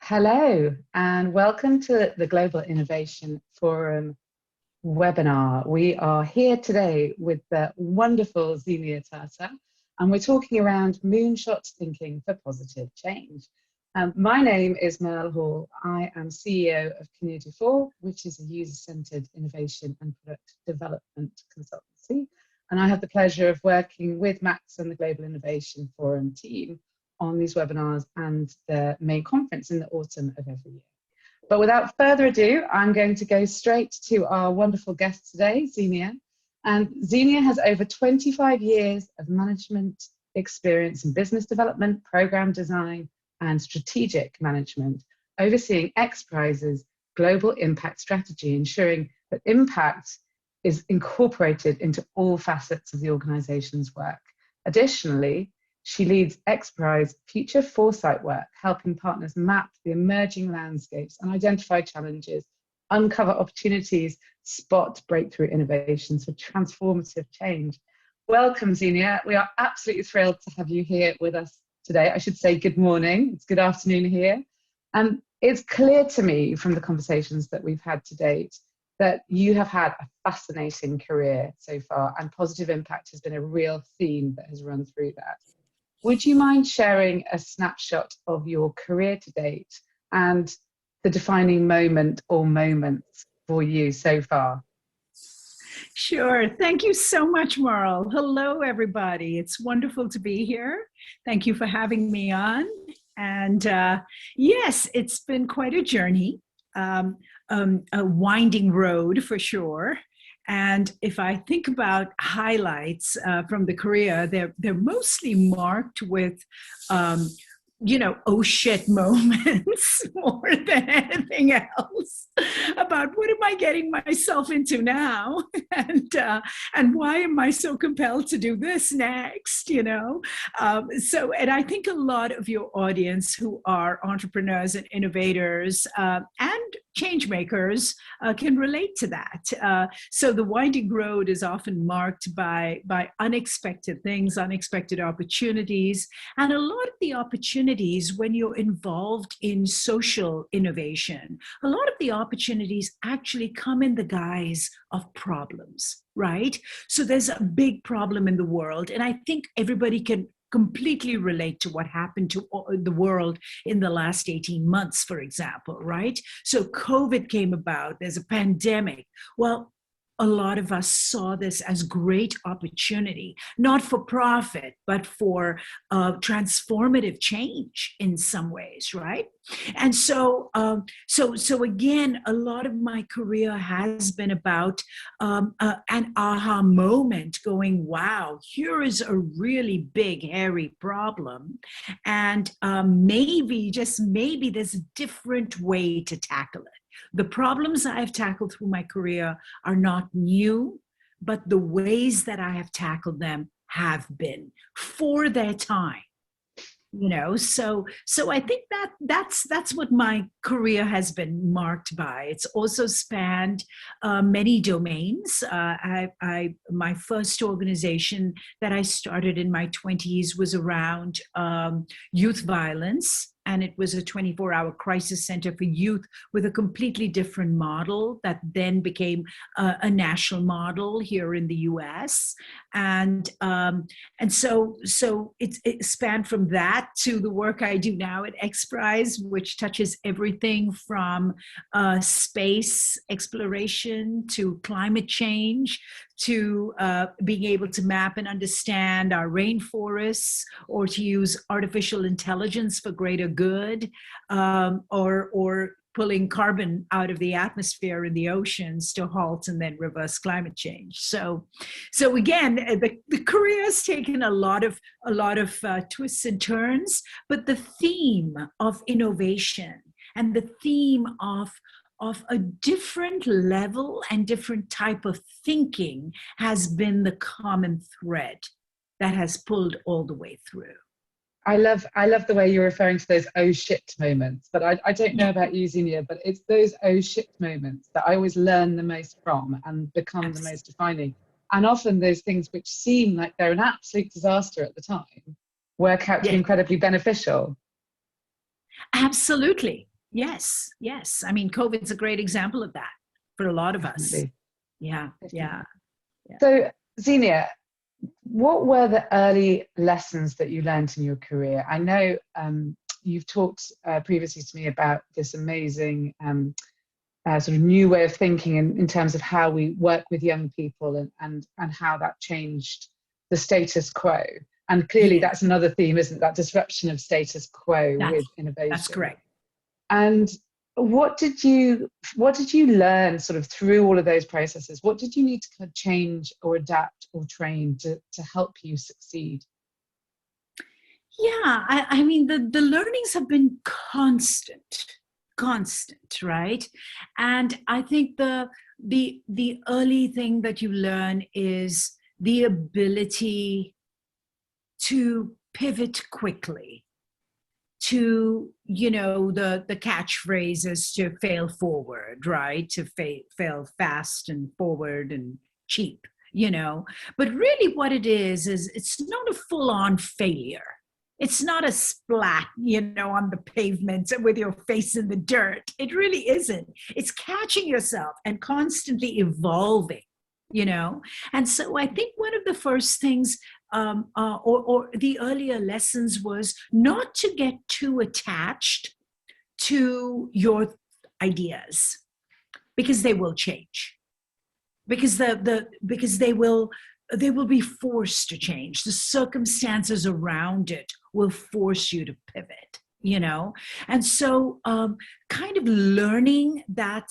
Hello, and welcome to the Global Innovation Forum webinar. We are here today with the wonderful Zenia Tata, and we're talking around moonshot thinking for positive change. My name is Merle Hall. I am CEO of Kinneir Dufort, which is a user-centered innovation and product development consultancy. And I have the pleasure of working with Max and the Global Innovation Forum team on these webinars and the main conference in the autumn of every year. But without further ado, I'm going to go straight to our wonderful guest today, Zenia. And Zenia has over 25 years of management experience in business development, program design, and strategic management, overseeing XPRIZE's global impact strategy, ensuring that impact is incorporated into all facets of the organization's work. Additionally, she leads XPRIZE future foresight work, helping partners map the emerging landscapes and identify challenges, uncover opportunities, spot breakthrough innovations for transformative change. Welcome, Zenia. We are absolutely thrilled to have you here with us today. I should say good morning. It's good afternoon here. And it's clear to me from the conversations that we've had to date that you have had a fascinating career so far, and positive impact has been a real theme that has run through that. Would you mind sharing a snapshot of your career to date and the defining moment or moments for you so far? Sure. Thank you so much, Merle. Hello, everybody. It's wonderful to be here. Thank you for having me on. And yes, it's been quite a journey, a winding road for sure. And if I think about highlights from the career, they're mostly marked with oh shit moments more than anything else about what am I getting myself into now, and why am I so compelled to do this next, and I think a lot of your audience who are entrepreneurs and innovators and change makers can relate to that. So the winding road is often marked by unexpected things, unexpected opportunities, and a lot of the opportunities when you're involved in social innovation, a lot of the opportunities actually come in the guise of problems, right? So there's a big problem in the world, and I think everybody can completely relate to what happened to the world in the last 18 months, for example, right? So COVID came about, there's a pandemic. Well, a lot of us saw this as great opportunity, not for profit, but for transformative change in some ways, right? And so again, a lot of my career has been about an aha moment going, wow, here is a really big, hairy problem. And maybe, just maybe, there's a different way to tackle it. The problems I've tackled through my career are not new, but the ways that I have tackled them have been for their time. So I think that's what my career has been marked by. It's also spanned many domains. My first organization that I started in my 20s was around youth violence. And it was a 24-hour crisis center for youth with a completely different model that then became a national model here in the U.S. And so it spanned from that to the work I do now at XPRIZE, which touches everything from space exploration to climate change to being able to map and understand our rainforests, or to use artificial intelligence for greater good, or pulling carbon out of the atmosphere in the oceans to halt and then reverse climate change. So again, the career has taken a lot of twists and turns, but the theme of innovation and the theme of a different level and different type of thinking has been the common thread that has pulled all the way through. I love the way you're referring to those oh shit moments, but I don't know about you, Zenia, but it's those oh shit moments that I always learn the most from and become the most defining. And often those things which seem like they're an absolute disaster at the time work out to be incredibly beneficial. Absolutely. Yes, yes. I mean, COVID's a great example of that for a lot of us. Definitely. Yeah, Definitely. yeah, yeah. So, Zenia, what were the early lessons that you learned in your career? I know you've talked previously to me about this amazing sort of new way of thinking in terms of how we work with young people and how that changed the status quo. And clearly Yes, that's another theme, isn't it? That disruption of status quo with that's innovation. correct. And what did you learn sort of through all of those processes? What did you need to kind of change or adapt or train to help you succeed? Yeah, I mean, the learnings have been constant, right? And I think the early thing that you learn is the ability to pivot quickly, to, you know, the catchphrase is to fail forward, right? To fail fast and forward and cheap, you know. But really what it is it's not a full-on failure. It's not a splat, you know, on the pavement with your face in the dirt. It really isn't. It's catching yourself and constantly evolving, you know. And so I think one of the first things or the earlier lessons was not to get too attached to your ideas because they will change, because because they will be forced to change. The circumstances around it will force you to pivot, you know. And so kind of learning that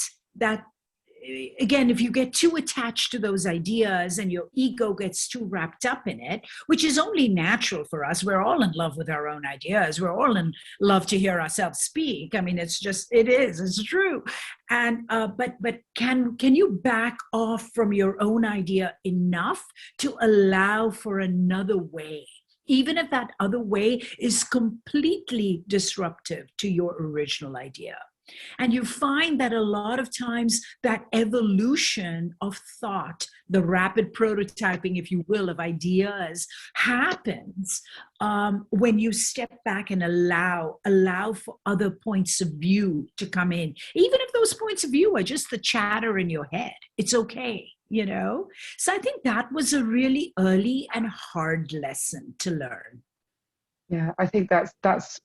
again, if you get too attached to those ideas and your ego gets too wrapped up in it, which is only natural for us, we're all in love with our own ideas. We're all in love to hear ourselves speak. I mean, it's true. And but can you back off from your own idea enough to allow for another way? Even if that other way is completely disruptive to your original idea. And you find that a lot of times that evolution of thought, the rapid prototyping, if you will, of ideas happens when you step back and allow for other points of view to come in. Even if those points of view are just the chatter in your head, it's okay, you know? So I think that was a really early and hard lesson to learn. Yeah, I think that's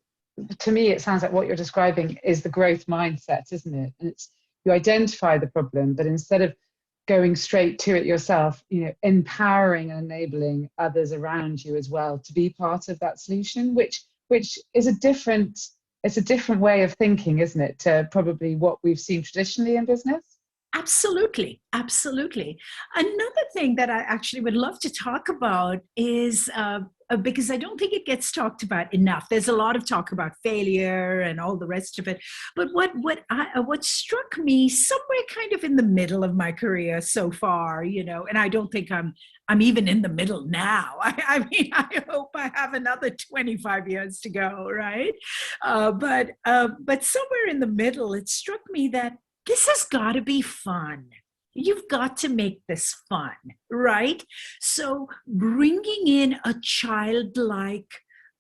to me, it sounds like what you're describing is the growth mindset, isn't it? And it's you identify the problem, but instead of going straight to it yourself, you know, empowering and enabling others around you as well to be part of that solution, which is it's a different way of thinking, isn't it, to probably what we've seen traditionally in business. Absolutely, absolutely. Another thing that I actually would love to talk about is because I don't think it gets talked about enough. There's a lot of talk about failure and all the rest of it, but what struck me somewhere kind of in the middle of my career so far, you know, and I don't think I'm even in the middle now. I mean, I hope I have another 25 years to go, right? But somewhere in the middle, it struck me that this has got to be fun. You've got to make this fun, right? So bringing in a childlike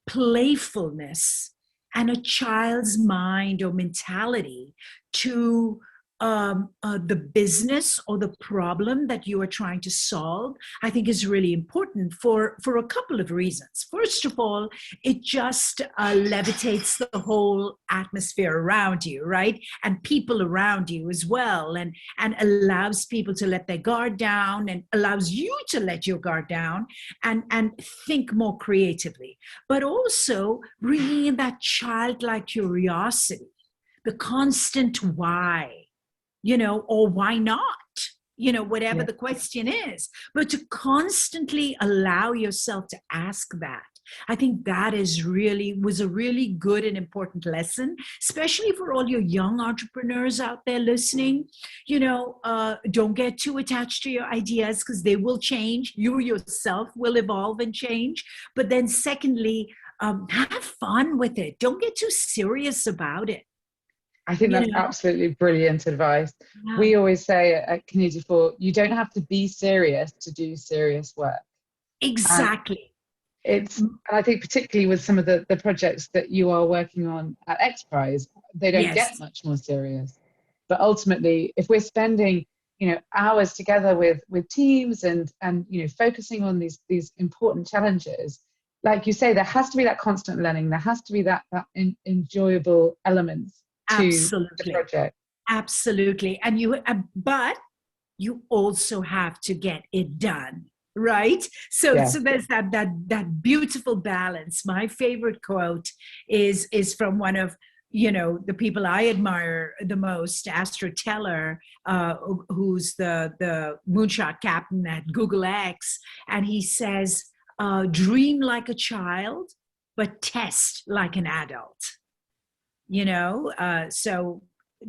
playfulness and a child's mind or mentality to the business or the problem that you are trying to solve, I think is really important for a couple of reasons. First of all, it just levitates the whole atmosphere around you, right? And people around you as well, and allows people to let their guard down and allows you to let your guard down and think more creatively. But also bringing in that childlike curiosity, the constant why, you know, or why not? You know, whatever Yeah. the question is, but to constantly allow yourself to ask that. I think that was a really good and important lesson, especially for all your young entrepreneurs out there listening. You know, don't get too attached to your ideas because they will change. You yourself will evolve and change. But then secondly, have fun with it. Don't get too serious about it. I think You that's know, absolutely brilliant advice. yeah. We always say at Kinneir Dufort, you don't have to be serious to do serious work. And Exactly. and I think particularly with some of the projects that you are working on at XPRIZE, they don't get Yes, much more serious. But ultimately, if we're spending, hours together with teams and focusing on these important challenges, like you say, there has to be that constant learning. There has to be that enjoyable elements to the absolutely. project. Absolutely. And but you also have to get it done, right? Yeah. So there's that beautiful balance. My favorite quote is from one of the people I admire the most, Astra Teller, who's the moonshot captain at Google X, and he says, "Dream like a child, but test like an adult." So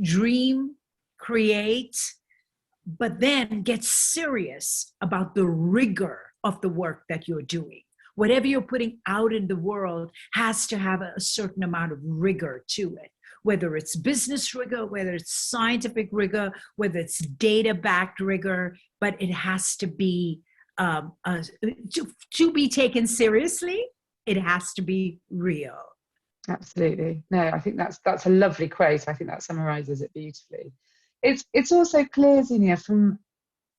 dream, create, but then get serious about the rigor of the work that you're doing. Whatever you're putting out in the world has to have a certain amount of rigor to it, whether it's business rigor, whether it's scientific rigor, whether it's data backed rigor, but it has to be to be taken seriously. It has to be real. Absolutely. No, I think that's a lovely quote. I think that summarizes it beautifully. It's also clear, Zenia, from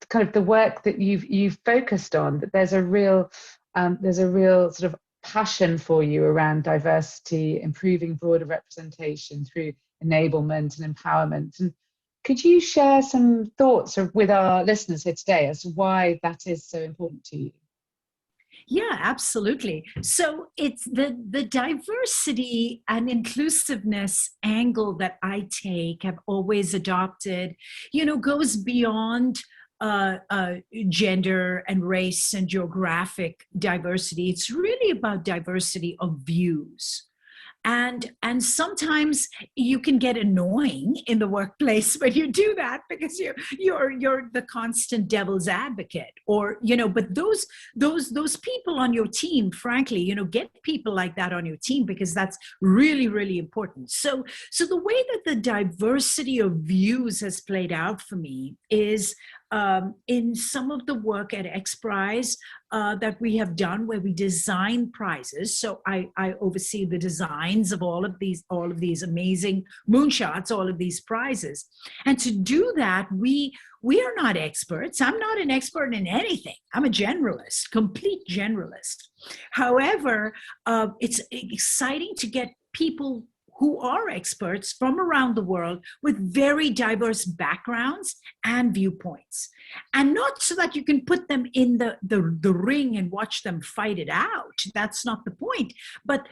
kind of the work that you've focused on, that there's a real sort of passion for you around diversity, improving broader representation through enablement and empowerment. And could you share some thoughts with our listeners here today as to why that is so important to you? Yeah, absolutely. So it's the diversity and inclusiveness angle that I take, have always adopted, goes beyond gender and race and geographic diversity. It's really about diversity of views. And sometimes you can get annoying in the workplace when you do that, because you're the constant devil's advocate, or but those people on your team, frankly, get people like that on your team, because that's really, really important. So the way that the diversity of views has played out for me is in some of the work at XPRIZE that we have done, where we design prizes. So I oversee the designs of all of these amazing moonshots, all of these prizes. And to do that, we are not experts. I'm not an expert in anything. I'm a generalist, complete generalist. However, it's exciting to get people who are experts from around the world with very diverse backgrounds and viewpoints. And not so that you can put them in the ring and watch them fight it out. That's not the point. But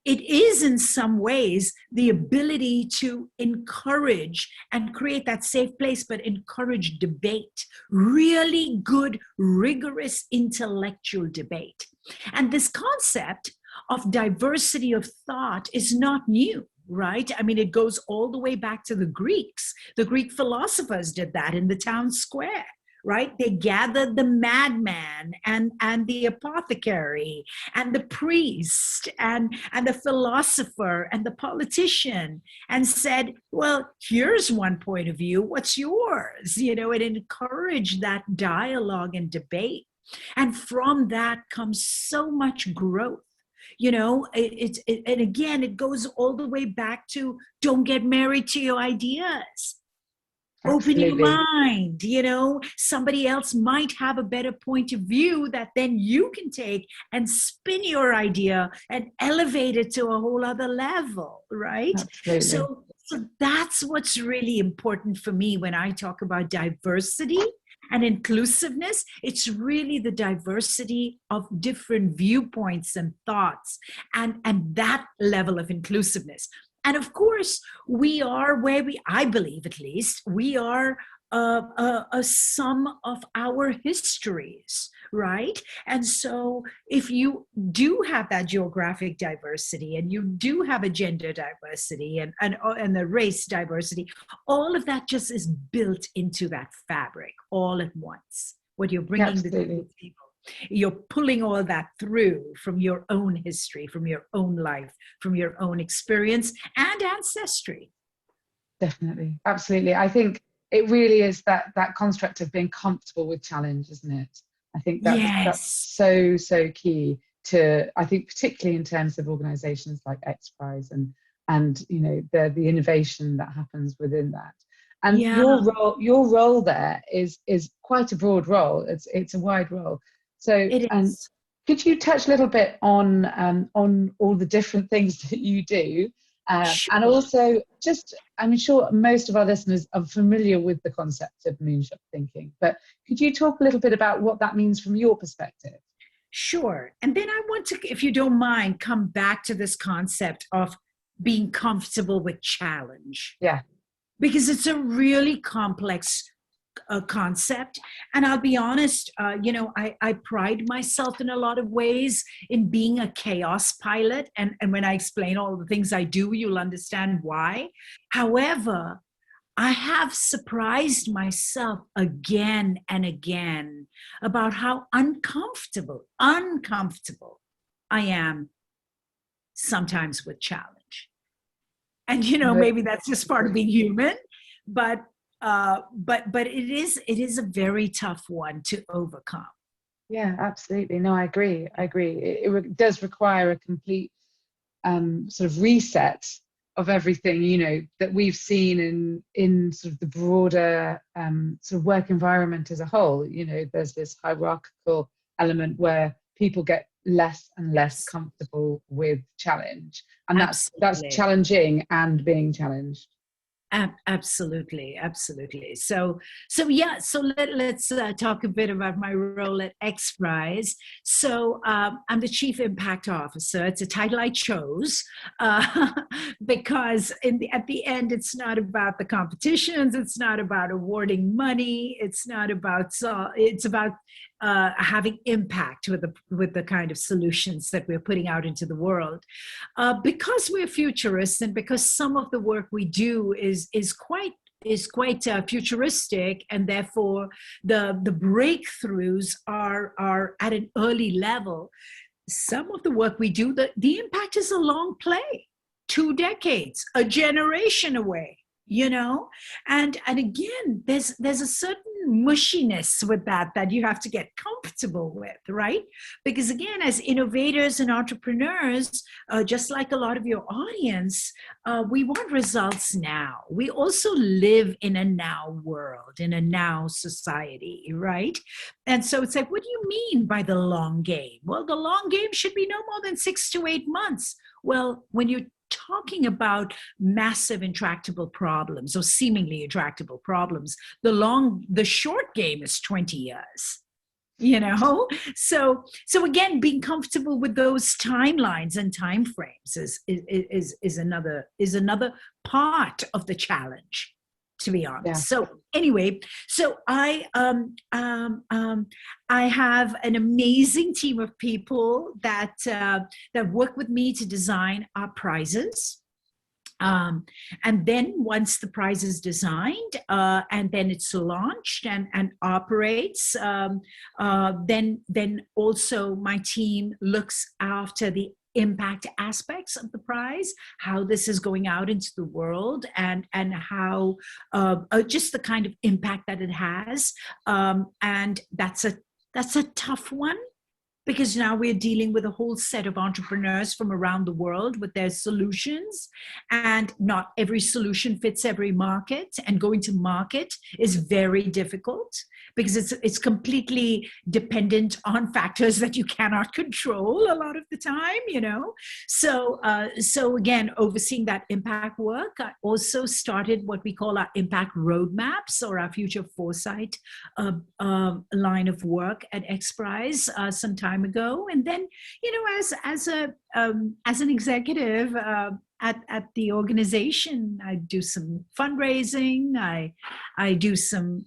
it is, in some ways, the ability to encourage and create that safe place, but encourage debate, really good, rigorous intellectual debate. And this concept of diversity of thought is not new, right? I mean, it goes all the way back to the Greeks. The Greek philosophers did that in the town square, right? They gathered the madman and the apothecary and the priest and the philosopher and the politician, and said, well, here's one point of view, what's yours? It encouraged that dialogue and debate. And from that comes so much growth. And again, it goes all the way back to, don't get married to your ideas. Open your Absolutely. mind. Somebody else might have a better point of view that then you can take and spin your idea and elevate it to a whole other level, right? Absolutely. So that's what's really important for me when I talk about diversity and inclusiveness. It's really the diversity of different viewpoints and thoughts, and that level of inclusiveness. And of course, we are where I believe at least, we are a sum of our histories, right? And so if you do have that geographic diversity, and you do have a gender diversity and the race diversity, all of that just is built into that fabric all at once. What you're bringing to the people. You're pulling all that through from your own history, from your own life, from your own experience and ancestry. Definitely. Absolutely. I think it really is that construct of being comfortable with challenge, isn't it? I think that's so key to, I think, particularly in terms of organizations like XPRIZE and and the innovation that happens within that. And Yeah, your role there is quite a broad role. It's a wide role. So, it and is. could you touch a little bit on all the different things that you do, and Sure. also just, I'm sure most of our listeners are familiar with the concept of moonshot thinking, but could you talk a little bit about what that means from your perspective? Sure. And then I want to, if you don't mind, come back to this concept of being comfortable with challenge, Yeah. because it's a really complex concept. And I'll be honest, I pride myself in a lot of ways in being a chaos pilot. And when I explain all the things I do, you'll understand why. However, I have surprised myself again and again about how uncomfortable I am sometimes with challenge. And No, maybe that's just part of being human, but it is a very tough one to overcome. yeah, absolutely. No, I agree. It does require a complete sort of reset of everything that we've seen in sort of the broader sort of work environment as a whole. There's this hierarchical element where people get less and less Yes, comfortable with challenge, and that's absolutely. challenging and being challenged. Absolutely, absolutely. So yeah. So let's talk a bit about my role at XPRIZE. So I'm the Chief Impact Officer. It's a title I chose because at the end, it's not about the competitions. It's not about awarding money. It's not about. It's about having impact with the kind of solutions that we're putting out into the world. Because we're futurists, and because some of the work we do is quite futuristic, and therefore the breakthroughs are at an early level. Some of the work we do, the impact is a long play, 2 decades, a generation away. And again, there's a certain mushiness with that you have to get comfortable with, right? Because again, as innovators and entrepreneurs, just like a lot of your audience, we want results now. We also live in a now world, in a now society, right? And so it's like, what do you mean by the long game? Well, the long game should be no more than 6 to 8 months. Well, when you're talking about massive intractable problems or seemingly intractable problems, the short game is 20 years. So again, being comfortable with those timelines and timeframes is another part of the challenge, to be Yeah. honest. So anyway, so I have an amazing team of people that work with me to design our prizes. And then once the prize is designed and then it's launched and operates, then also my team looks after the impact aspects of the prize, how this is going out into the world, and how just the kind of impact that it has. And that's a tough one, because now we're dealing with a whole set of entrepreneurs from around the world with their solutions, and not every solution fits every market, and going to market is very difficult because it's completely dependent on factors that you cannot control a lot of the time. So again, overseeing that impact work, I also started what we call our impact roadmaps, or our future foresight line of work at XPRIZE some time ago. And then, as an executive at the organization, I do some fundraising. I do some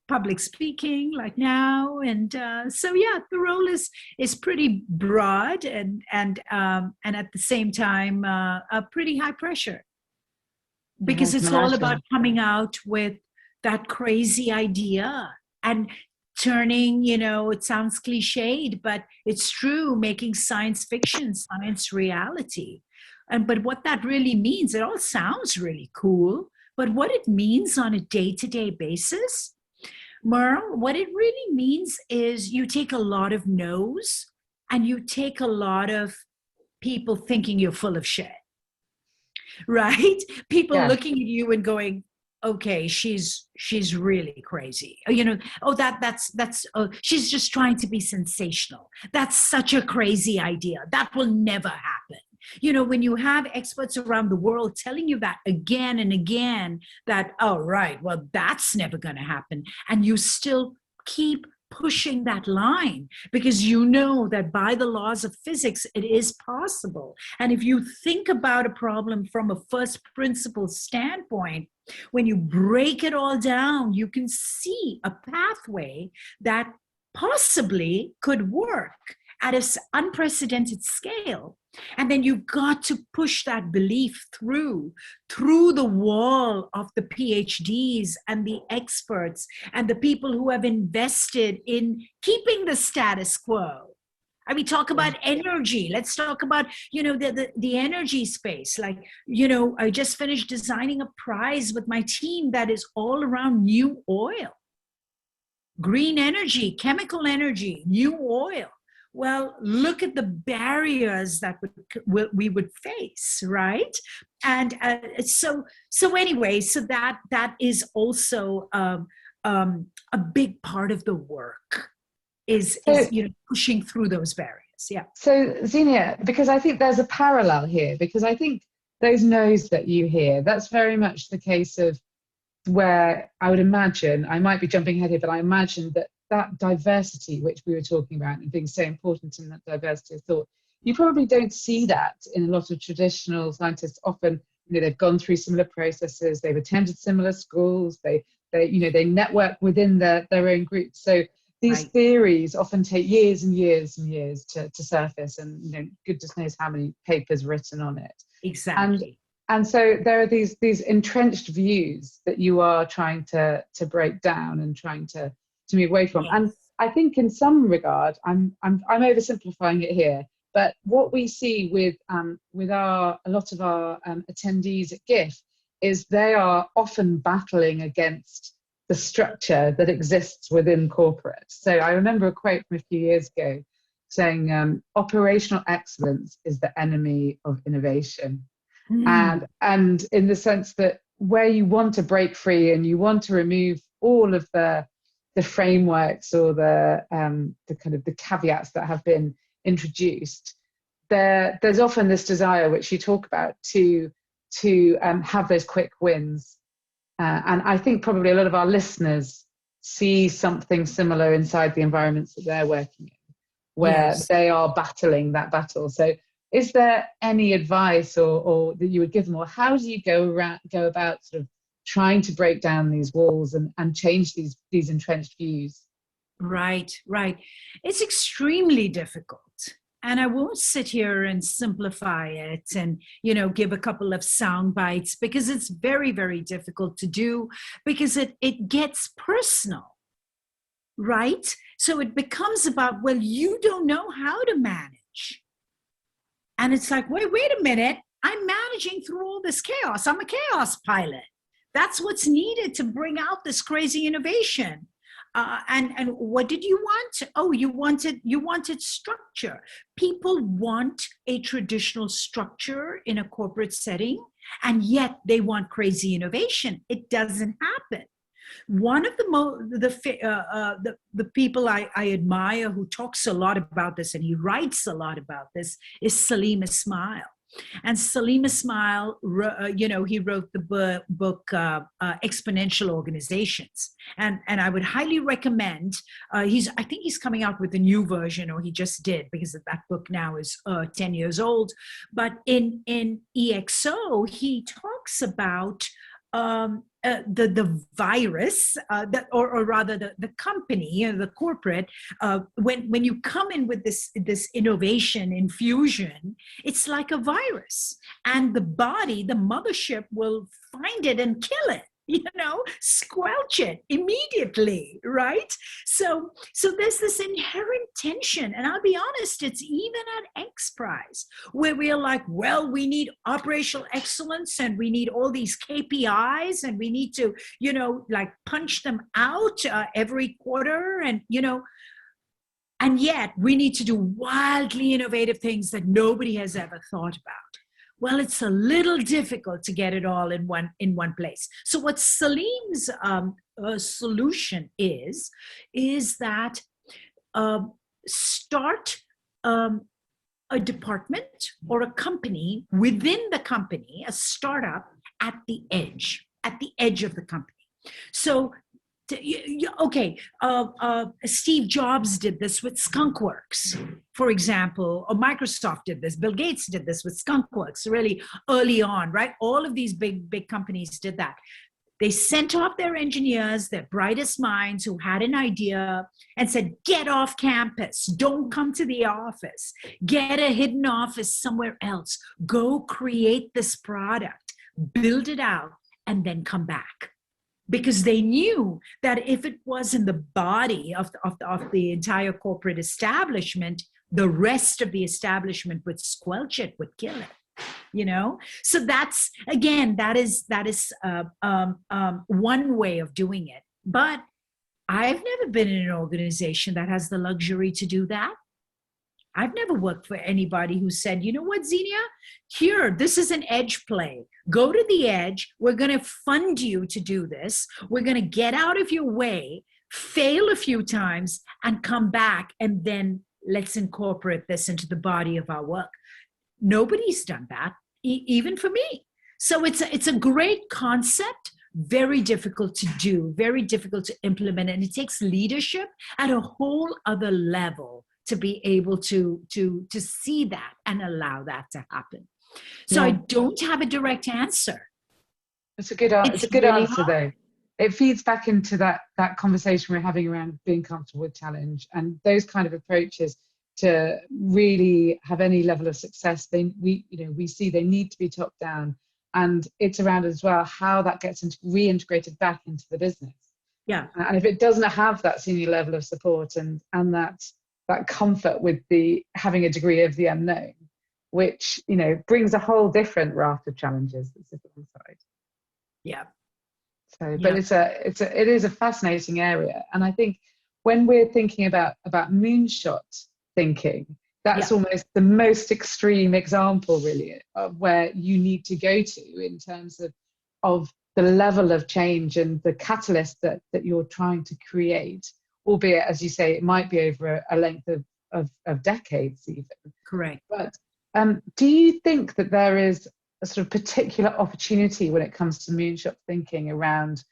public speaking, like now, and so yeah, the role is pretty broad, and at the same time a pretty high pressure, Yeah, I because can it's all about imagine. coming out with that crazy idea and turning, it sounds cliched, but it's true, making science fiction science reality. But what that really means, it all sounds really cool, but what it means on a day-to-day basis, Merle, what it really means is you take a lot of no's, and you take a lot of people thinking you're full of shit. right? People Yeah. looking at you and going, okay, she's really crazy. Oh, that's she's just trying to be sensational. That's such a crazy idea. That will never happen. When you have experts around the world telling you that again and again, that, oh, right, well, that's never going to happen. And you still keep pushing that line because you know that by the laws of physics, it is possible. And if you think about a problem from a first principle standpoint, when you break it all down, you can see a pathway that possibly could work at an unprecedented scale. And then you've got to push that belief through the wall of the PhDs and the experts and the people who have invested in keeping the status quo. I mean, talk about energy. Let's talk about, the energy space. Like, I just finished designing a prize with my team that is all around new oil, green energy, chemical energy, new oil. Well, look at the barriers that we would face, right? And so anyway, so that is also a big part of the work is pushing through those barriers. Yeah. So Zenia, because I think there's a parallel here, because I think those no's that you hear, that's very much the case of where I would imagine, I might be jumping ahead here, but I imagine that diversity, which we were talking about and being so important in that diversity of thought, you probably don't see that in a lot of traditional scientists. Often, they've gone through similar processes, they've attended similar schools, they network within their own groups. So these theories often take years and years and years to surface, and goodness knows how many papers written on it. Exactly. And so there are these entrenched views that you are trying to break down and trying to move away from. Yes. And I think in some regard, I'm oversimplifying it here, but what we see with a lot of our attendees at GIF is they are often battling against the structure that exists within corporate. So I remember a quote from a few years ago saying, operational excellence is the enemy of innovation. And in the sense that where you want to break free and you want to remove all of the frameworks or the kind of the caveats that have been introduced, there's often this desire, which you talk about, to have those quick wins. And I think probably a lot of our listeners see something similar inside the environments that they're working in, where they are battling that battle. So is there any advice or that you would give them, or how do you go about sort of trying to break down these walls and change these entrenched views? Right. It's extremely difficult. And I won't sit here and simplify it and, give a couple of sound bites, because it's very, very difficult to do, because it gets personal, right? So it becomes about, well, you don't know how to manage. And it's like, wait a minute, I'm managing through all this chaos. I'm a chaos pilot. That's what's needed to bring out this crazy innovation. And what did you want? Oh, you wanted structure. People want a traditional structure in a corporate setting, and yet they want crazy innovation. It doesn't happen. One of the people I admire, who talks a lot about this and he writes a lot about this, is Salim Ismail. And Salim Ismail, he wrote the book Exponential Organizations, and I would highly recommend. I think he's coming out with a new version, or he just did, because that book now is 10 years old. But in EXO, he talks about the virus, or rather the company, the corporate, when you come in with this innovation infusion, it's like a virus, and the body, the mothership, will find it and kill it. Squelch it immediately, right? So there's this inherent tension, and I'll be honest, it's even at XPRIZE, where we're like, well, we need operational excellence, and we need all these KPIs, and we need to, punch them out every quarter, and yet we need to do wildly innovative things that nobody has ever thought about. Well, it's a little difficult to get it all in one place. So what Salim's solution is that start a department or a company within the company, a startup at the edge of the company. So, okay, Steve Jobs did this with Skunkworks, for example, or Microsoft did this. Bill Gates did this with Skunkworks really early on, right? All of these big companies did that. They sent off their engineers, their brightest minds who had an idea, and said, get off campus. Don't come to the office. Get a hidden office somewhere else. Go create this product, build it out, and then come back. Because they knew that if it was in the body of the entire corporate establishment, the rest of the establishment would squelch it, would kill it. So that's, again, that is one way of doing it. But I've never been in an organization that has the luxury to do that. I've never worked for anybody who said, you know what, Zenia, here, this is an edge play. Go to the edge. We're going to fund you to do this. We're going to get out of your way, fail a few times, and come back, and then let's incorporate this into the body of our work. Nobody's done that, even for me. So it's a great concept, very difficult to do, very difficult to implement, and it takes leadership at a whole other level to be able to see that and allow that to happen. So I don't have a direct answer. It's a good answer though. It feeds back into that conversation we're having around being comfortable with challenge, and those kind of approaches to really have any level of success. We see they need to be top down, and it's around as well how that gets reintegrated back into the business. Yeah. And if it doesn't have that senior level of support and that comfort with having a degree of the unknown, which brings a whole different raft of challenges that sit alongside. Yeah. So, but it is a fascinating area, and I think when we're thinking about moonshot thinking, that's almost the most extreme example, really, of where you need to go to in terms of the level of change and the catalyst that you're trying to create. Albeit, as you say, it might be over a length of decades even. Correct. But do you think that there is a sort of particular opportunity when it comes to moonshot thinking around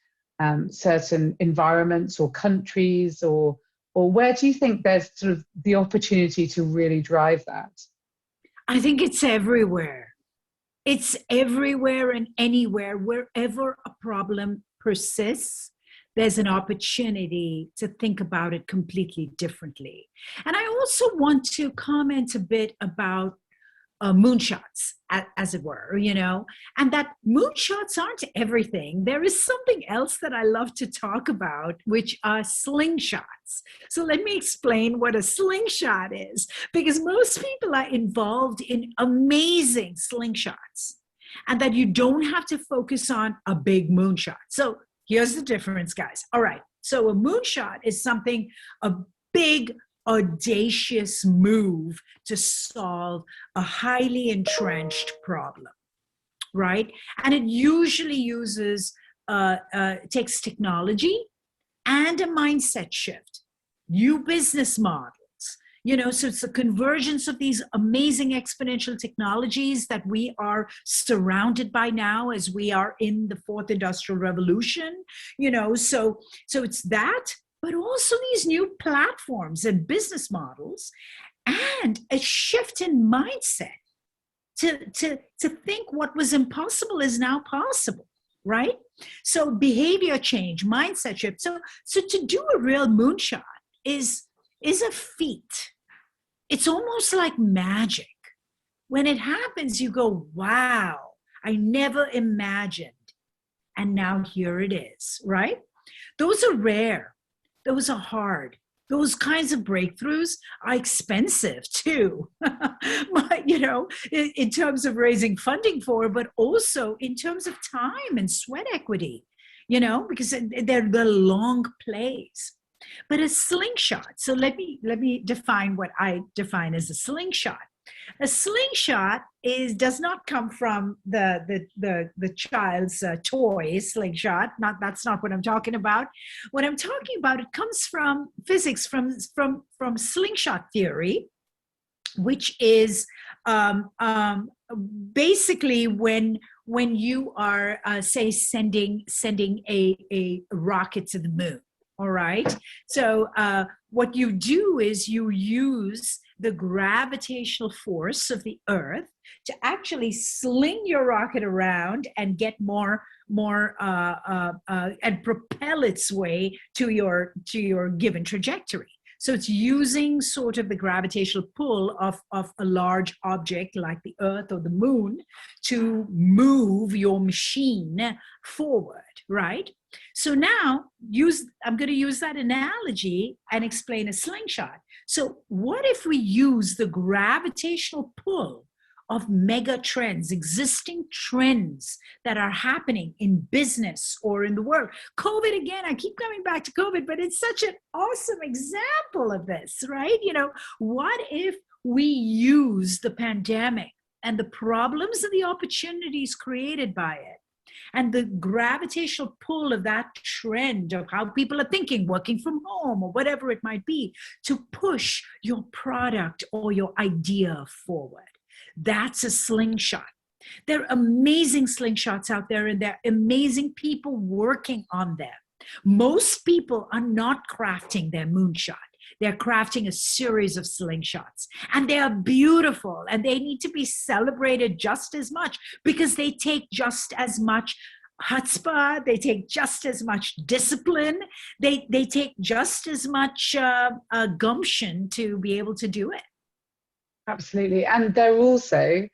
certain environments or countries, or where do you think there's sort of the opportunity to really drive that? I think it's everywhere. It's everywhere and anywhere. Wherever a problem persists, there's an opportunity to think about it completely differently. And I also want to comment a bit about moonshots, as it were, and that moonshots aren't everything. There is something else that I love to talk about, which are slingshots. So let me explain what a slingshot is, because most people are involved in amazing slingshots, and that you don't have to focus on a big moonshot. So here's the difference, guys. All right. So a moonshot is a big, audacious move to solve a highly entrenched problem, right? And it usually takes technology and a mindset shift, new business models. So it's the convergence of these amazing exponential technologies that we are surrounded by now as we are in the fourth industrial revolution, so it's that, but also these new platforms and business models, and a shift in mindset to think what was impossible is now possible, right? So behavior change, mindset shift. So to do a real moonshot is a feat. It's almost like magic. When it happens, you go, wow, I never imagined. And now here it is, right? Those are rare. Those are hard. Those kinds of breakthroughs are expensive too, but, in terms of raising funding for, but also in terms of time and sweat equity, because they're the long plays. But a slingshot, so let me define what I define as a slingshot. A slingshot does not come from the child's toy slingshot. That's not what I'm talking about. What I'm talking about, it comes from physics, from slingshot theory, which is basically when you are say sending a rocket to the moon. All right. So what you do is you use the gravitational force of the Earth to actually sling your rocket around and get more and propel its way to your given trajectory. So it's using sort of the gravitational pull of a large object like the Earth or the Moon to move your machine forward, right? So now I'm going to use that analogy and explain a slingshot. So what if we use the gravitational pull of mega trends, existing trends that are happening in business or in the world? COVID, again, I keep coming back to COVID, but it's such an awesome example of this, right? What if we use the pandemic and the problems and the opportunities created by it and the gravitational pull of that trend of how people are thinking, working from home or whatever it might be, to push your product or your idea forward? That's a slingshot. There are amazing slingshots out there, and there are amazing people working on them. Most people are not crafting their moonshot. They're crafting a series of slingshots, and they are beautiful, and they need to be celebrated just as much because they take just as much chutzpah, they take just as much discipline, they take just as much gumption to be able to do it. Absolutely. And they're also,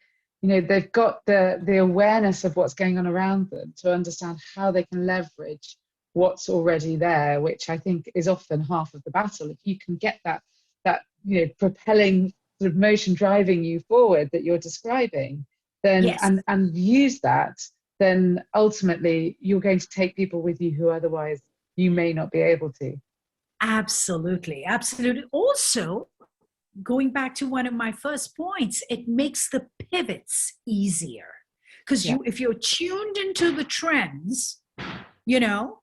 they've got the awareness of what's going on around them to understand how they can leverage what's already there, which I think is often half of the battle. If you can get that propelling sort of motion driving you forward that you're describing, then Yes. and use that, then ultimately you're going to take people with you who otherwise you may not be able to. Absolutely. Absolutely. Also, going back to one of my first points, it makes the pivots easier. Because if you're tuned into the trends,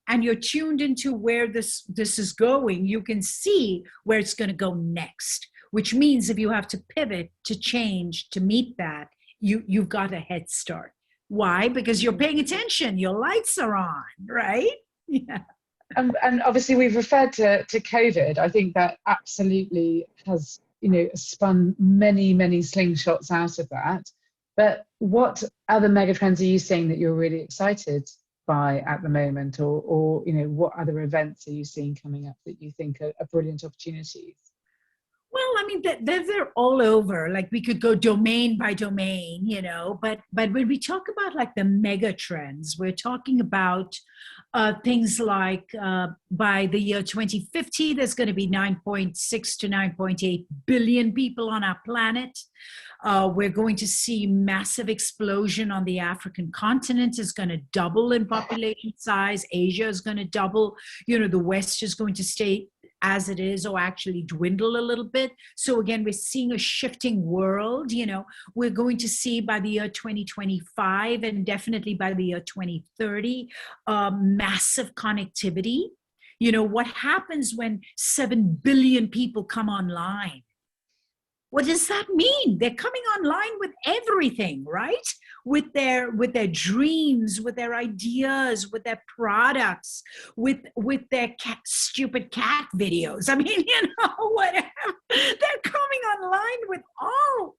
and you're tuned into where this is going, you can see where it's going to go next, which means if you have to pivot to change to meet that, you've got a head start. Why? Because you're paying attention, your lights are on, right? Yeah. And obviously we've referred to COVID. I think that absolutely has spun many slingshots out of that. But what other megatrends are you seeing that you're really excited by at the moment, or what other events are you seeing coming up that you think are brilliant opportunities? Well, I mean, they're all over. Like, we could go domain by domain, but when we talk about like the mega trends, we're talking about things like by the year 2050, there's going to be 9.6 to 9.8 billion people on our planet. We're going to see massive explosion on the African continent. Is going to double in population size. Asia is going to double. The West is going to stay as it is or actually dwindle a little bit. So again, we're seeing a shifting world. We're going to see by the year 2025 and definitely by the year 2030, massive connectivity. What happens when 7 billion people come online? What does that mean? They're coming online with everything, right? With their dreams, with their ideas, with their products, with their stupid cat videos. I mean, whatever. They're coming online with all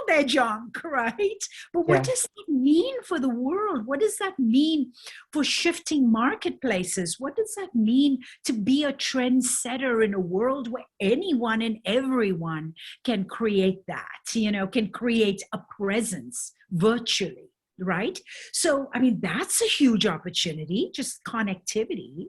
their junk, right? But what does that mean for the world? What does that mean for shifting marketplaces? What does that mean to be a trendsetter in a world where anyone and everyone can create that, can create a presence virtually, right? So, I mean, that's a huge opportunity, just connectivity.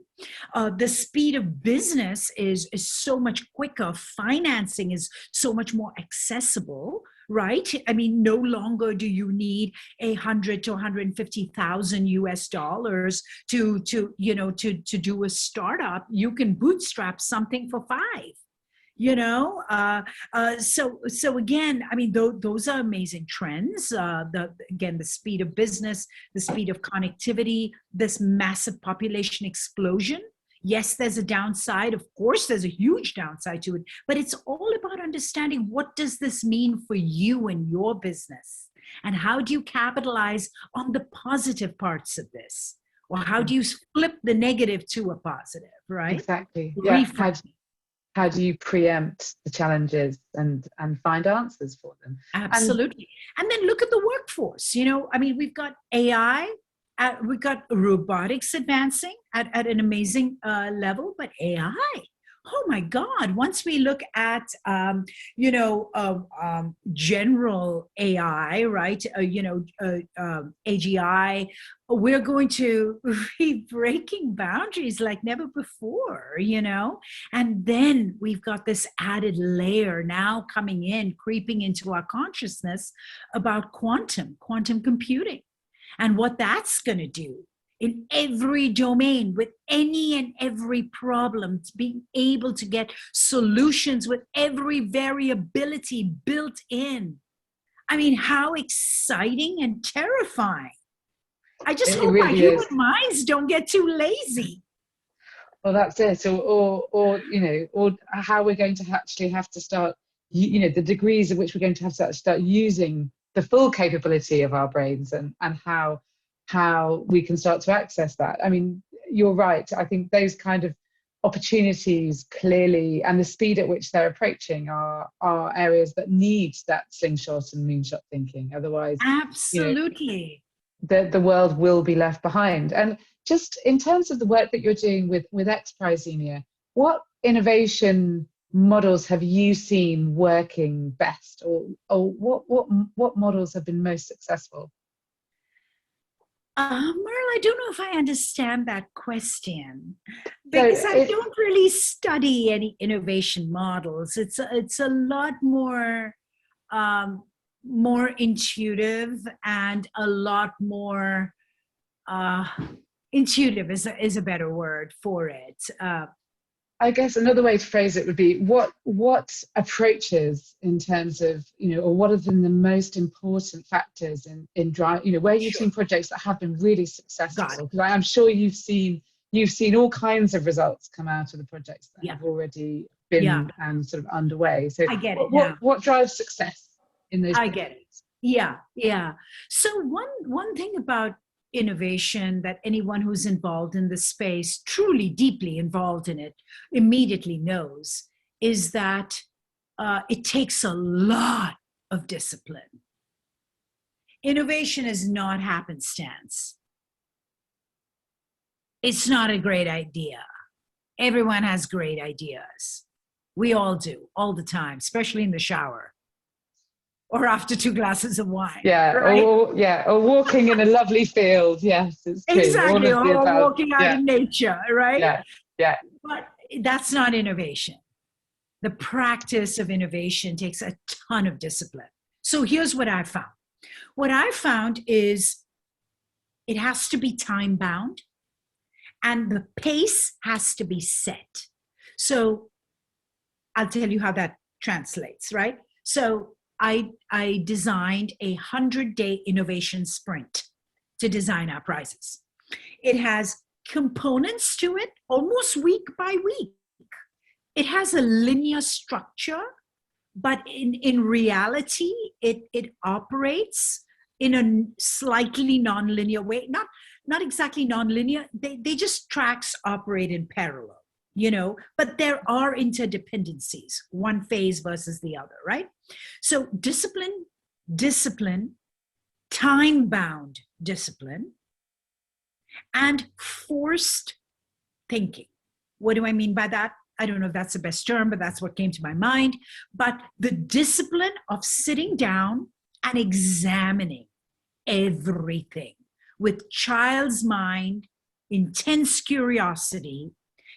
The speed of business is so much quicker. Financing is so much more accessible, right? I mean, no longer do you need $100,000 to $150,000 to do a startup. You can bootstrap something for $5,000. So again, I mean, those are amazing trends. The speed of business, the speed of connectivity, this massive population explosion. Yes, there's a downside. Of course, there's a huge downside to it, but it's all about understanding, what does this mean for you and your business? And how do you capitalize on the positive parts of this? Or how do you flip the negative to a positive, right? Exactly. Yeah. How do you preempt the challenges and find answers for them? Absolutely. And then look at the workforce. I mean, we've got AI, we've got robotics advancing at an amazing level, but AI, oh my God, once we look at, general AI, right, AGI, we're going to be breaking boundaries like never before, And then we've got this added layer now coming in, creeping into our consciousness about quantum computing, and what that's going to do in every domain with any and every problem, being able to get solutions with every variability built in. I mean, how exciting and terrifying. I just hope our human minds don't get too lazy. Well, that's it. Or how we're going to actually have to start, the degrees at which we're going to have to start using the full capability of our brains, and how we can start to access that. I mean, you're right. I think those kind of opportunities clearly, and the speed at which they're approaching, are areas that need that slingshot and moonshot thinking. Otherwise, absolutely, the world will be left behind. And just in terms of the work that you're doing with XPRIZE, Zenia, what innovation models have you seen working best, or what models have been most successful? Merle, I don't know if I understand that question, because I don't really study any innovation models. It's a lot more intuitive, and a lot more intuitive is a better word for it. I guess another way to phrase it would be, what approaches, in terms of, or what have been the most important factors in drive, where you've seen projects that have been really successful? Because I'm sure you've seen all kinds of results come out of the projects that have already been and sort of underway. So I get it. What drives success in those projects? I get it. Yeah. So one thing about innovation that anyone who's involved in the space, truly deeply involved in it, immediately knows, is that it takes a lot of discipline. Innovation is not happenstance. It's not a great idea. Everyone has great ideas. We all do, all the time, especially in the shower. Or after 2 glasses of wine. Yeah, right? or walking in a lovely field. Yes, it's true. Exactly, or walking out in nature, right? Yeah. But that's not innovation. The practice of innovation takes a ton of discipline. So here's what I found. What I found is it has to be time bound, and the pace has to be set. So I'll tell you how that translates, right? So I designed a 100-day innovation sprint to design our prizes. It has components to it, almost week by week. It has a linear structure, but in reality, it operates in a slightly nonlinear way. Not exactly nonlinear. They just tracks operate in parallel, but there are interdependencies, one phase versus the other, right? So discipline, time-bound discipline, and forced thinking. What do I mean by that? I don't know if that's the best term, but that's what came to my mind. But the discipline of sitting down and examining everything with child's mind, intense curiosity,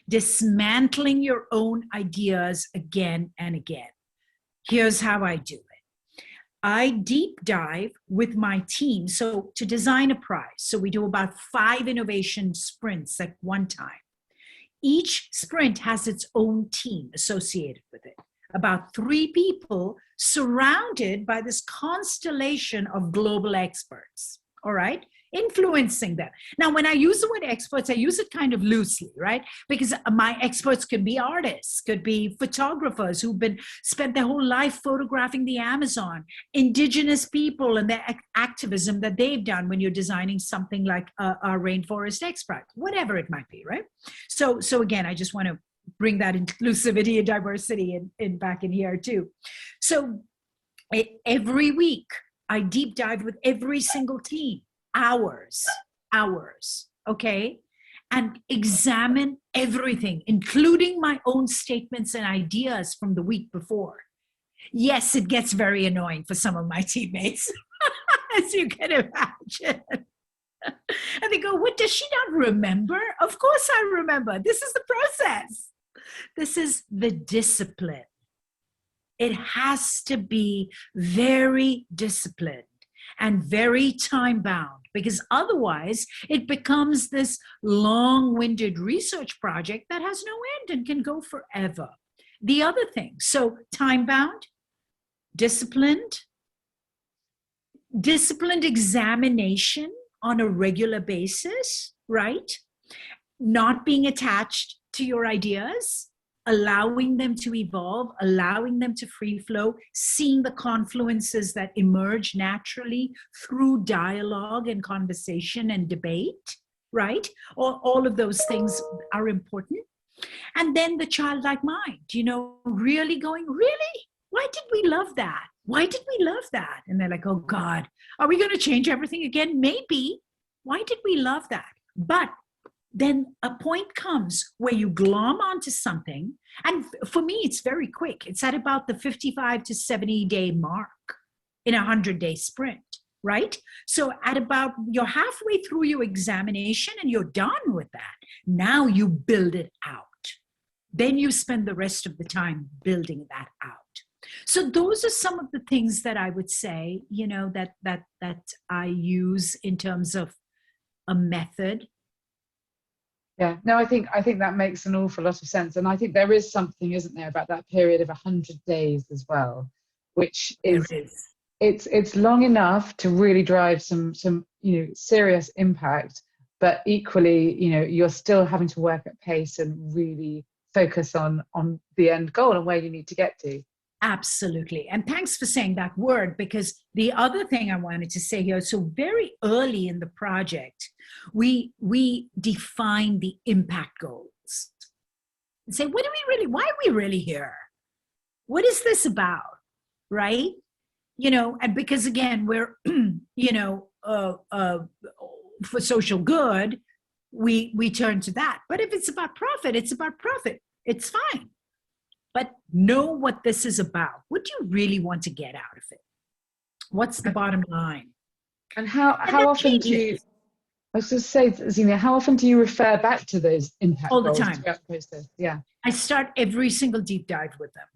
dismantling your own ideas again and again. Here's how I do it. I deep dive with my team. So to design a prize, so we do about 5 innovation sprints at one time. Each sprint has its own team associated with it. about 3 people surrounded by this constellation of global experts, all right, influencing them. Now, when I use the word experts, I use it kind of loosely, right? Because my experts could be artists, could be photographers who've spent their whole life photographing the Amazon, indigenous people and their activism that they've done when you're designing something like a rainforest XPRIZE, whatever it might be, right? So again, I just want to bring that inclusivity and diversity in back in here too. So every week, I deep dive with every single team, hours, okay? And examine everything, including my own statements and ideas from the week before. Yes, it gets very annoying for some of my teammates, as you can imagine. And they go, what, does she not remember? Of course I remember. This is the process. This is the discipline. It has to be very disciplined and very time-bound, because otherwise it becomes this long-winded research project that has no end and can go forever. The other thing, so time-bound, disciplined examination on a regular basis, right? Not being attached to your ideas, allowing them to evolve, allowing them to free flow, seeing the confluences that emerge naturally through dialogue and conversation and debate, right? All of those things are important. And then the childlike mind, really going, really? Why did we love that? Why did we love that? And they're like, oh God, are we going to change everything again? Maybe. Why did we love that? But then a point comes where you glom onto something. And for me, it's very quick. It's at about the 55 to 70 day mark in a 100-day sprint, right? So at about, you're halfway through your examination and you're done with that. Now you build it out. Then you spend the rest of the time building that out. So those are some of the things that I would say, that I use in terms of a method. Yeah, no, I think that makes an awful lot of sense. And I think there is something, isn't there, about that period of 100 days as well, which is, it's long enough to really drive some serious impact, but equally, you're still having to work at pace and really focus on the end goal and where you need to get to. Absolutely. And thanks for saying that word, because the other thing I wanted to say here, so very early in the project, we define the impact goals and say, why are we really here? What is this about? Right? And because again, we're, for social good, we turn to that. But if it's about profit, it's about profit. It's fine. But know what this is about. What do you really want to get out of it? What's the bottom line? And how often do you, I was going to say, Zenia, how often do you refer back to those impact all the goals time throughout the process? Yeah. I start every single deep dive with them.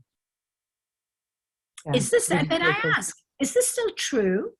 Yeah, is this, and then I ask, is this still true?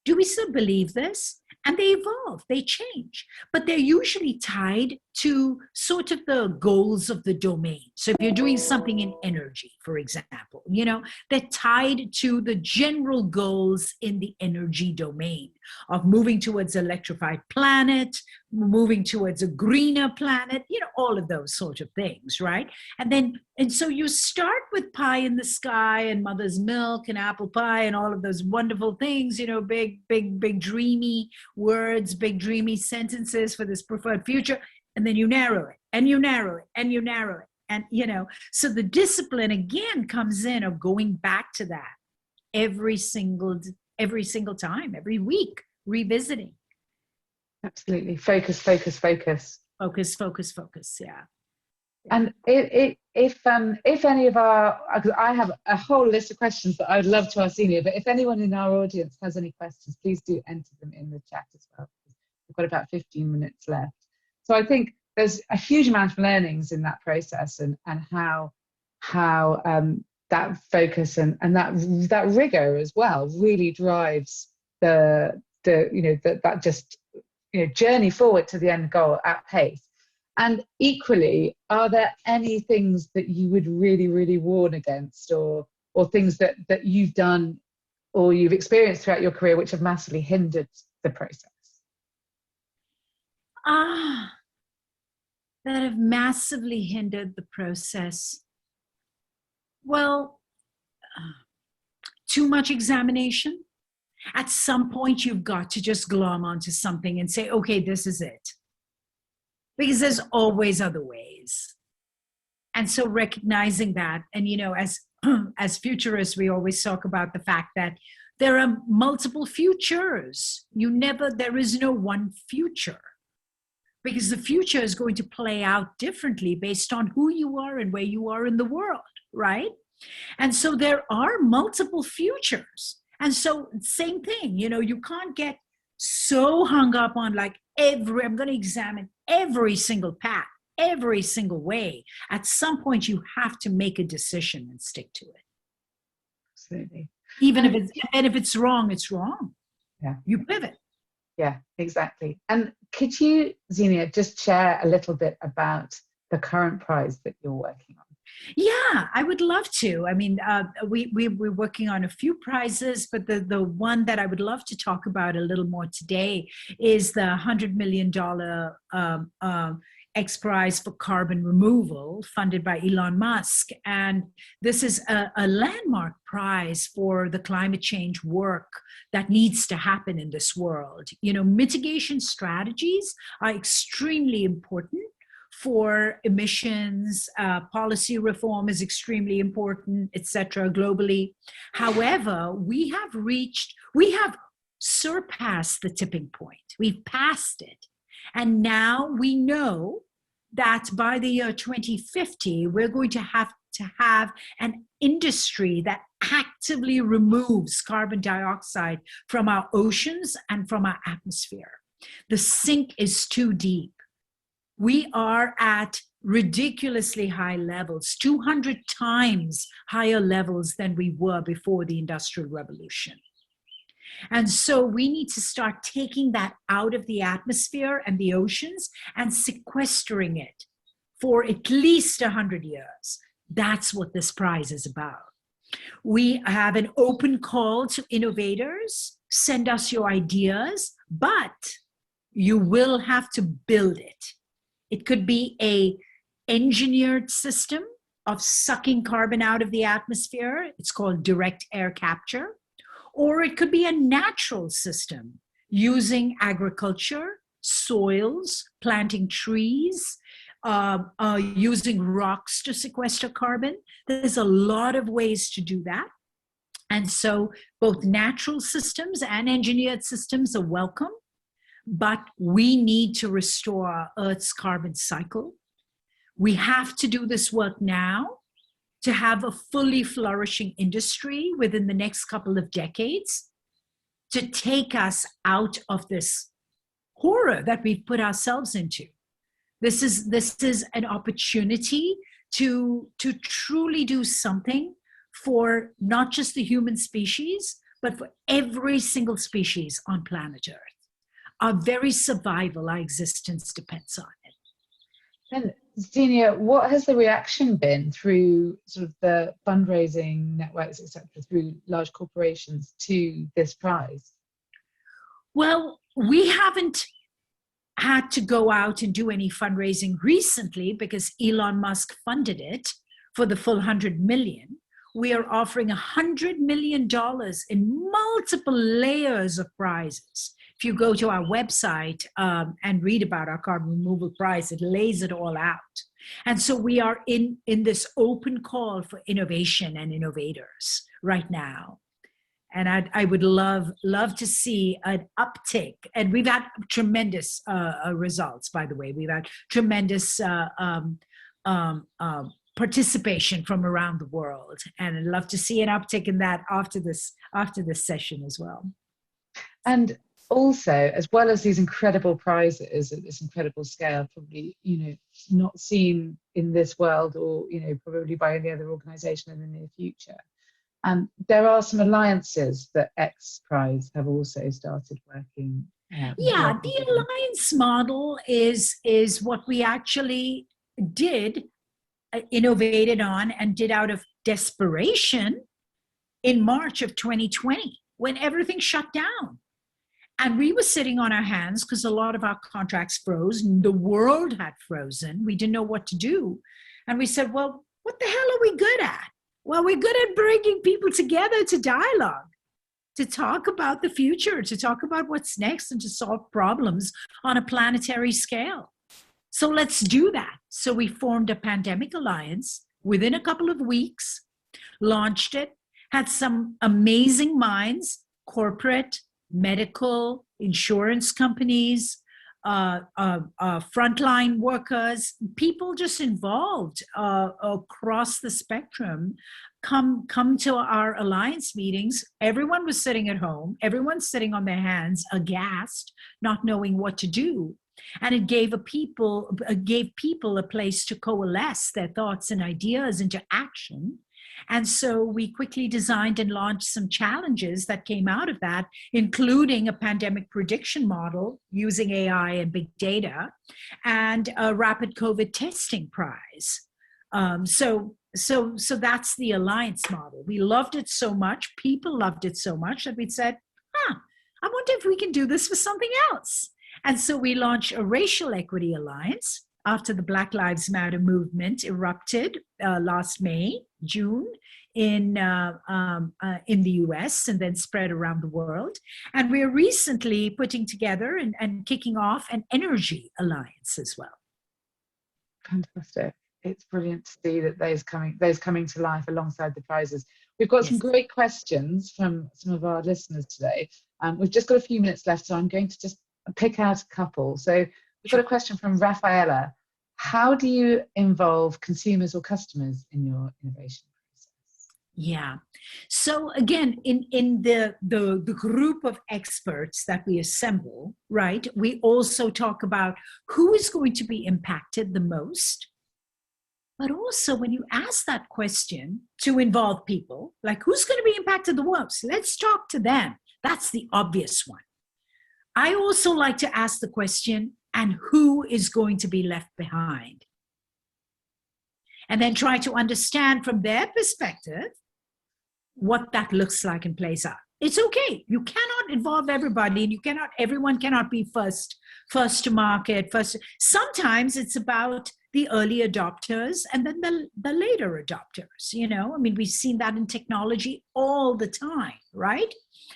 Do we still believe this? And they evolve, they change, but they're usually tied to sort of the goals of the domain. So if you're doing something in energy, for example, they're tied to the general goals in the energy domain of moving towards an electrified planet, moving towards a greener planet, all of those sort of things, right? And so you start with pie in the sky and mother's milk and apple pie and all of those wonderful things, big dreamy words, big dreamy sentences for this preferred future. And then you narrow it and you narrow it and you narrow it. And, so the discipline again comes in of going back to that every single time, every week, revisiting. Absolutely. Focus. Focus. Yeah. And if any of I have a whole list of questions that I'd love to ask Zenia, but if anyone in our audience has any questions, please do enter them in the chat as well. We've got about 15 minutes left. So I think there's a huge amount of learnings in that process, and how that focus and that rigor as well really drives the journey forward to the end goal at pace. And equally, are there any things that you would really, really warn against, or things that you've done or you've experienced throughout your career which have massively hindered the process? That have massively hindered the process. Well, too much examination. At some point, you've got to just glom onto something and say, okay, this is it. Because there's always other ways. And so recognizing that, and as futurists, we always talk about the fact that there are multiple futures. There is no one future. Because the future is going to play out differently based on who you are and where you are in the world, right? And so there are multiple futures. And so same thing, you can't get so hung up on like I'm going to examine every single path, every single way. At some point, you have to make a decision and stick to it. Absolutely. Even if it's wrong, it's wrong. Yeah. You pivot. Yeah, exactly. And could you, Zenia, just share a little bit about the current prize that you're working on? Yeah, I would love to. I mean, we're working on a few prizes, but the one that I would love to talk about a little more today is the $100 million XPRIZE for carbon removal, funded by Elon Musk. And this is a landmark prize for the climate change work that needs to happen in this world. Mitigation strategies are extremely important for emissions. Policy reform is extremely important, etc., globally. However, we have surpassed the tipping point. We've passed it. And now we know that by the year 2050, we're going to have an industry that actively removes carbon dioxide from our oceans and from our atmosphere. The sink is too deep. We are at ridiculously high levels, 200 times higher levels than we were before the Industrial Revolution. And so we need to start taking that out of the atmosphere and the oceans and sequestering it for at least 100 years. That's what this prize is about. We have an open call to innovators. Send us your ideas, but you will have to build it. It could be an engineered system of sucking carbon out of the atmosphere. It's called direct air capture. Or it could be a natural system using agriculture, soils, planting trees, using rocks to sequester carbon. There's a lot of ways to do that. And so both natural systems and engineered systems are welcome. But we need to restore our Earth's carbon cycle. We have to do this work now to have a fully flourishing industry within the next couple of decades to take us out of this horror that we've put ourselves into. This is an opportunity to truly do something for not just the human species, but for every single species on planet Earth. Our very survival, our existence depends on it. And Zenia, what has the reaction been through sort of the fundraising networks, etc., through large corporations to this prize? Well, we haven't had to go out and do any fundraising recently because Elon Musk funded it for the full 100 million. We are offering $100 million in multiple layers of prizes. If you go to our website and read about our carbon removal prize, it lays it all out. And so we are in this open call for innovation and innovators right now. And I would love to see an uptick. And we've had tremendous results, by the way. We've had tremendous participation from around the world. And I'd love to see an uptick in that after this session as well. And also, as well as these incredible prizes at this incredible scale, probably, not seen in this world or, probably by any other organization in the near future. There are some alliances that XPRIZE have also started working Yeah, Welcome, the Zenia. alliance model is what we actually did, innovated on, and did out of desperation in March of 2020 when everything shut down. And we were sitting on our hands because a lot of our contracts froze and the world had frozen. We didn't know what to do. And we said, well, what the hell are we good at? Well, we're good at bringing people together to dialogue, to talk about the future, to talk about what's next, and to solve problems on a planetary scale. So let's do that. So we formed a pandemic alliance within a couple of weeks, launched it, had some amazing minds, corporate, medical, insurance companies, frontline workers, people just involved across the spectrum come to our alliance meetings. Everyone was sitting at home. Everyone's sitting on their hands, aghast, not knowing what to do. And it gave people a place to coalesce their thoughts and ideas into action. And so we quickly designed and launched some challenges that came out of that, including a pandemic prediction model using AI and big data, and a rapid COVID testing prize. So that's the alliance model. We loved it so much, people loved it so much that we said, I wonder if we can do this for something else. And so we launched a racial equity alliance after the Black Lives Matter movement erupted last June in the US and then spread around the world. And we're recently putting together and kicking off an energy alliance as well. Fantastic. It's brilliant to see that those coming to life alongside the prizes. We've got some great questions from some of our listeners today. We've just got a few minutes left, so I'm going to just pick out a couple. So we've got a question from Rafaela. How do you involve consumers or customers in your innovation process? Yeah. So again, in the group of experts that we assemble, right, we also talk about who is going to be impacted the most. But also when you ask that question to involve people, like who's going to be impacted the most? Let's talk to them. That's the obvious one. I also like to ask the question, and who is going to be left behind? And then try to understand from their perspective what that looks like and plays out. It's okay. You cannot involve everybody, and everyone cannot be first to market. Sometimes it's about the early adopters and then the later adopters. I mean, we've seen that in technology all the time, right?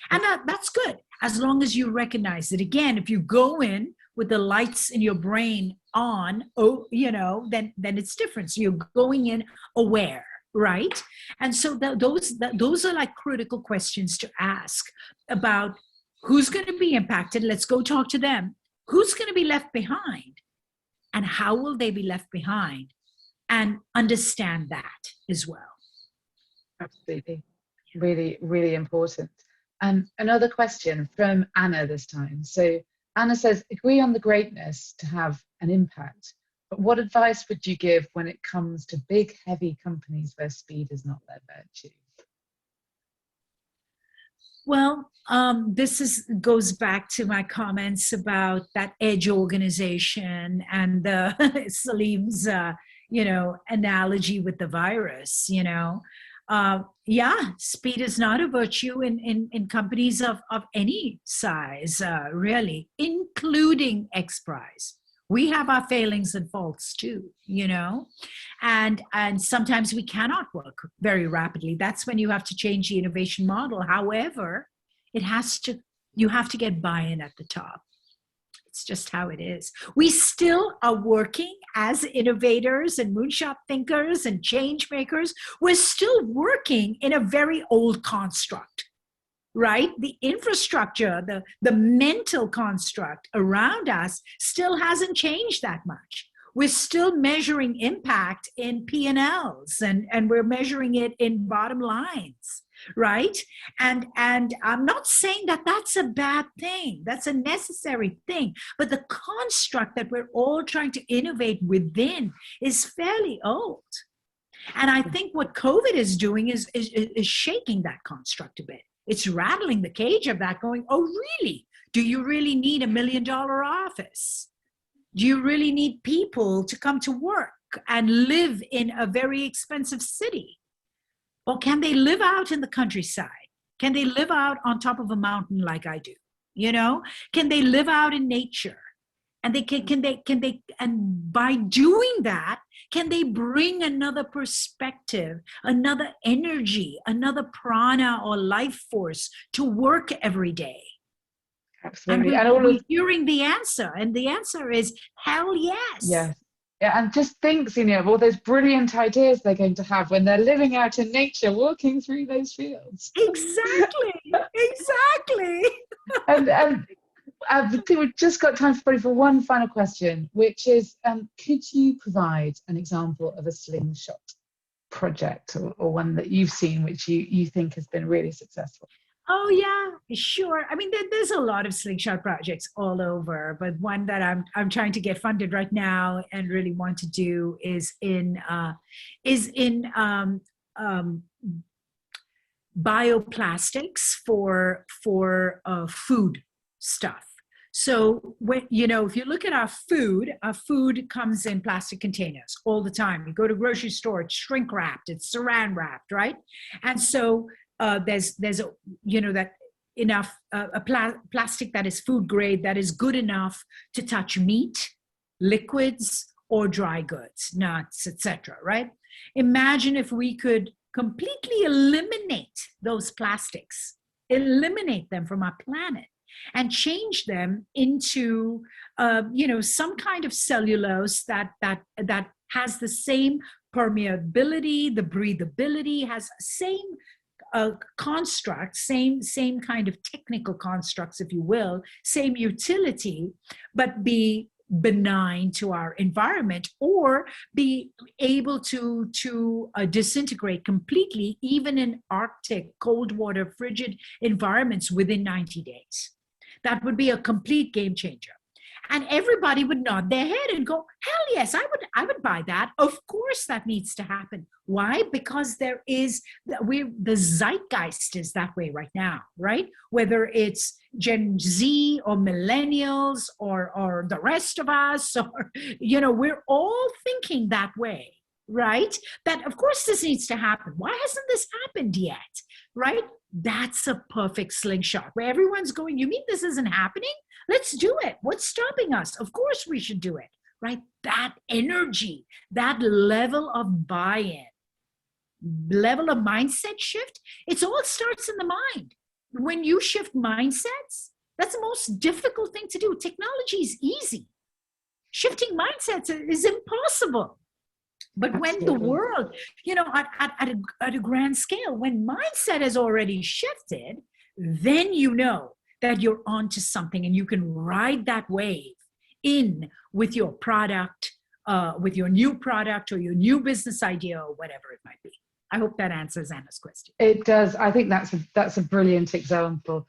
And that's good, as long as you recognize it. Again, if you go in with the lights in your brain on, then it's different. So you're going in aware, right? And so those are like critical questions to ask about who's going to be impacted. Let's go talk to them. Who's going to be left behind? And how will they be left behind? And understand that as well. Absolutely. Really, really important. Another question from Anna this time. So Anna says, agree on the greatness to have an impact, but what advice would you give when it comes to big, heavy companies where speed is not their virtue? Well, this goes back to my comments about that edge organization and Salim's, analogy with the virus. Speed is not a virtue in companies of any size, really, including XPRIZE. We have our failings and faults too, and sometimes we cannot work very rapidly. That's when you have to change the innovation model. However, you have to get buy-in at the top. It's just how it is. We still are working as innovators and moonshot thinkers and change makers. We're still working in a very old construct, right? The infrastructure, the mental construct around us still hasn't changed that much. We're still measuring impact in P&Ls and we're measuring it in bottom lines, right? And I'm not saying that that's a bad thing. That's a necessary thing. But the construct that we're all trying to innovate within is fairly old. And I think what COVID is doing is shaking that construct a bit. It's rattling the cage of that, going, oh, really? Do you really need $1 million office? Do you really need people to come to work and live in a very expensive city? Or can they live out in the countryside? Can they live out on top of a mountain like I do? You know, can they live out in nature? And and by doing that, can they bring another perspective, another energy, another prana or life force to work every day? Absolutely. And And all we're of, hearing the answer. And the answer is hell yes. yes. Yeah, and just think, Zenia, of all those brilliant ideas they're going to have when they're living out in nature, walking through those fields. Exactly. Exactly. And I think we've just got time for one final question, which is, could you provide an example of a slingshot project or one that you've seen which you think has been really successful? Oh yeah, sure. I mean, there's a lot of slingshot projects all over, but one that I'm trying to get funded right now and really want to do is in bioplastics for food stuff. So when if you look at our food comes in plastic containers all the time. You go to a grocery store, it's shrink wrapped, it's saran wrapped, right? And so there's that enough plastic that is food grade, that is good enough to touch meat, liquids, or dry goods, nuts, etc. Right? Imagine if we could completely eliminate those plastics, eliminate them from our planet, and change them into some kind of cellulose that has the same permeability, the breathability, has same construct, same kind of technical constructs, if you will, same utility, but be benign to our environment, or be able to disintegrate completely, even in Arctic, cold water, frigid environments within 90 days. That would be a complete game changer. And everybody would nod their head and go, hell yes, I would buy that. Of course that needs to happen. Why? Because the zeitgeist is that way right now, right? Whether it's Gen Z or millennials or the rest of us, or, we're all thinking that way, right? That of course this needs to happen. Why hasn't this happened yet, right? That's a perfect slingshot where everyone's going, you mean this isn't happening? Let's do it. What's stopping us? Of course we should do it, right? That energy, that level of buy-in, level of mindset shift, it all starts in the mind. When you shift mindsets, that's the most difficult thing to do. Technology is easy. Shifting mindsets is impossible. But Absolutely. when the world, at a grand scale, when mindset has already shifted, then you know that you're onto something, and you can ride that wave in with your product, with your new product or your new business idea or whatever it might be. I hope that answers Anna's question. It does. I think that's a brilliant example.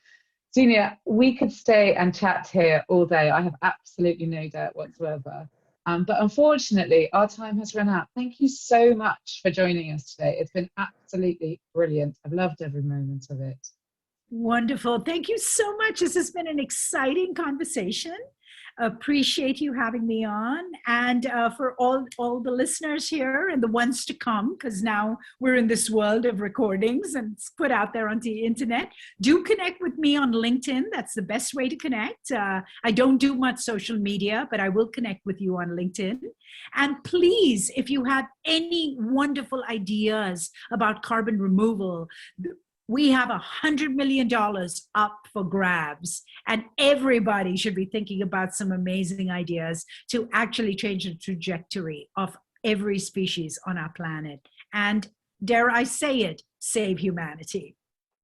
Zenia, we could stay and chat here all day. I have absolutely no doubt whatsoever. But unfortunately, our time has run out. Thank you so much for joining us today. It's been absolutely brilliant. I've loved every moment of it. Wonderful. Thank you so much. This has been an exciting conversation. Appreciate you having me on. And for all the listeners here and the ones to come, because now we're in this world of recordings and it's put out there on the internet, do connect with me on LinkedIn. That's the best way to connect. I don't do much social media, but I will connect with you on LinkedIn. And please, if you have any wonderful ideas about carbon removal, we have $100 million up for grabs, and everybody should be thinking about some amazing ideas to actually change the trajectory of every species on our planet. And dare I say it, save humanity.